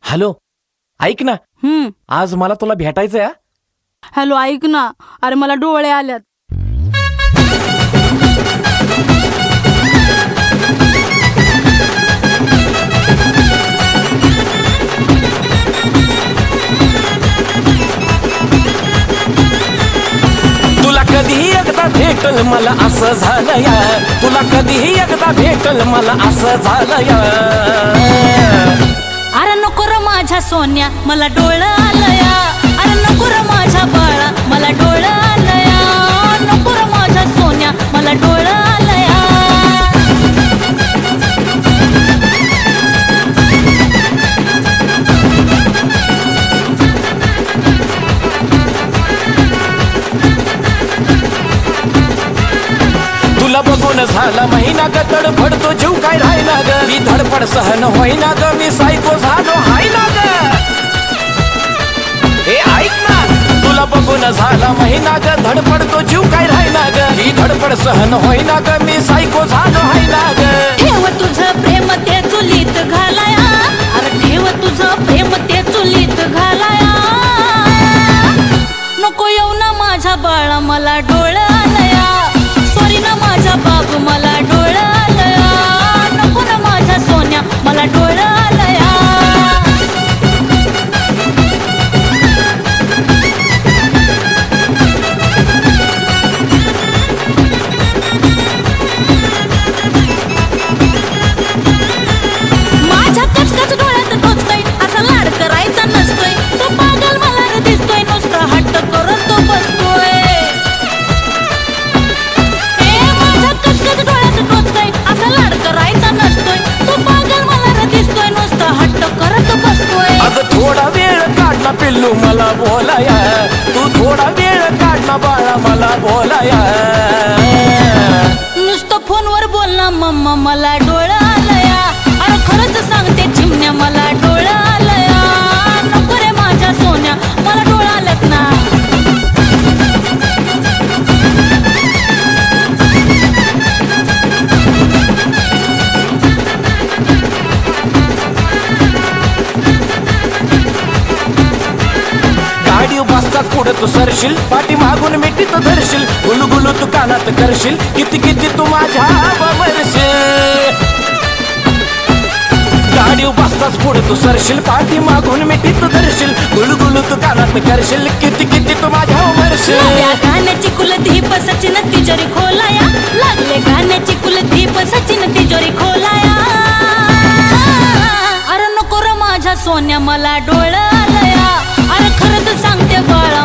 Hello, ऐक ना, आज मला तुला भेटायचंय. हॅलो, ऐक ना, अरे मला डोळे आल्यात. तुला कधीही एकदा भेटल मला असं झालं या, तुला कधीही एकदा भेटल मला असं झालं या. अरे नको र माझ्या सोन्या, मला डोळं आलं या. अरे नको र माझ्या बाळा, मला डोळं आलं या. नको र माझ्या सोन्या, मला डोळं आलं या. तुला बघून झाला महिना ग, तडफडतो जीव काय राहिना ग. मी धडपड सहन होईना ग, मी सायको झालो हाय ना ग. हे ऐक ना, तुला बघून झाला महिना ग, धडपडतो जीव काय राहिना ग. मी धडपड सहन होईना ग, मी सायको झालो हाय ना ग. ठेव तुझं प्रेम ते चुलीत घालाया. अरे ठेव तुझं प्रेम ते चुलीत घालाया. नको येऊ ना माझ्या बाळा, मला डोळं आलं या. सॉरी ना माझा बाबू, मला डोळं आलं या. नको ना माझ्या सोन्या, मला डोळं आलं या. माझ्या कचकच डोळ्यात टोचतोय, असा लाड करायचा नसतोय. तो पागल मला र दिसतोय, नुसता हट्ट करत तो बसतोय. माझ्या कचकच डोळ्यात टोचतोय, असा लाड करायचा नसतोय. तो पागल मला र दिसतोय, नुसता हट्ट करत बसतोय. अगं थोडा वेळ काढ ना पिल्लू मला बोलाया, तू थोडा वेळ काढ ना बाळा मला बोलाया. नुसतं फोनवर बोल ना मम्मा, मला डोळं आलं या. अरे खरंच सांगते चिमण्या, मला डोळं आलं या. नको रे माझ्या सोन्या, मला डोळं आलंत ना. गाडी बसतात पुढे तू सरशील, पाठी मागून मिठीत धरशील. गुलगुलू तू कानात करशील, किती किती तू माझ्या बरशील. गाडी बसताच पुढे तू सरशील, पाठी मागून मिठीत धरशील. गुलगुलू तू कानात करशील, किती किती तू माझ्या बरशील. गाण्याची कुलदीप सचिन तिजोरी खोलाया. लागले गाण्याची कुलदीप सचिन तिजोरी खोलाया. अरे नको र माझ्या सोन्या, मला डोळं आलं या. अरे खरंच सांगते बाळा,